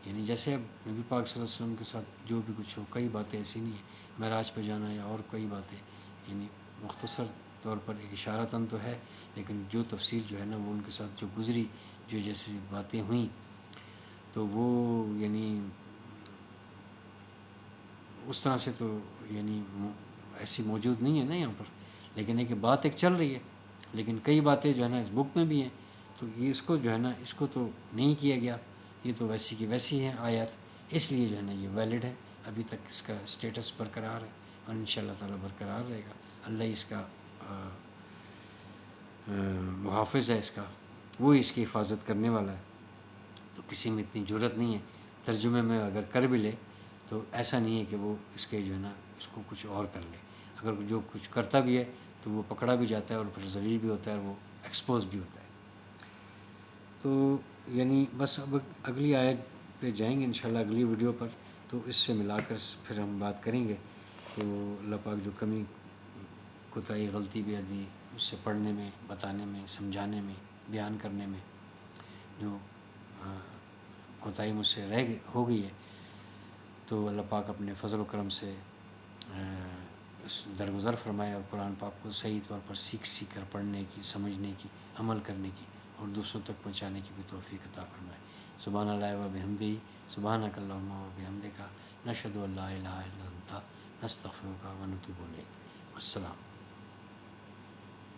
یعنی جیسے اب نبی پاک صلی اللہ علیہ وسلم کے ساتھ جو بھی کچھ ہو، کئی باتیں ایسی نہیں ہیں، معراج پہ جانا یا اور کئی باتیں، یعنی مختصر طور پر ایک اشارتاً تو ہے، لیکن جو تفصیل جو ہے نا وہ ان کے ساتھ جو گزری، جو جیسی باتیں ہوئیں تو وہ یعنی اس طرح سے تو یعنی ایسی موجود نہیں ہے نا یہاں پر، لیکن ہے کہ بات ایک چل رہی ہے، لیکن کئی باتیں جو ہے نا اس بک میں بھی ہیں، تو یہ اس کو جو ہے نا اس کو تو نہیں کیا گیا، یہ تو ویسی کی ویسی ہیں آیات، اس لیے جو ہے نا یہ ویلڈ ہے، ابھی تک اس کا اسٹیٹس برقرار ہے اور انشاءاللہ تعالی برقرار رہے گا. اللہ ہی اس کا محافظ ہے، اس کا وہ اس کی حفاظت کرنے والا ہے. تو کسی میں اتنی جرت نہیں ہے، ترجمے میں اگر کر بھی لے تو ایسا نہیں ہے کہ وہ اس کے جو ہے نا اس کو کچھ اور کر لے، اگر جو کچھ کرتا بھی ہے تو وہ پکڑا بھی جاتا ہے اور پھر ذلیل بھی ہوتا ہے، وہ ایکسپوز بھی ہوتا ہے. تو یعنی بس اب اگلی آیت پہ جائیں گے انشاءاللہ اگلی ویڈیو پر، تو اس سے ملا کر پھر ہم بات کریں گے. تو اللہ پاک جو کمی کوتاہی غلطی بھی ادبی اس سے پڑھنے میں، بتانے میں، سمجھانے میں، بیان کرنے میں جو کوتاہی مجھ سے ہو گئی ہے، تو اللہ پاک اپنے فضل و کرم سے درگزر فرمائے اور قرآن پاک کو صحیح طور پر سیکھ کر پڑھنے کی، سمجھنے کی، عمل کرنے کی اور دوسروں تک پہنچانے کی بھی توفیق عطا فرمائے۔ سبحان اللہ و بحمدہ، سبحانک اللہم و بحمدک، نشہد ان لا الہ الا انت، نستغفرک و نتوب الیک۔ السلام۔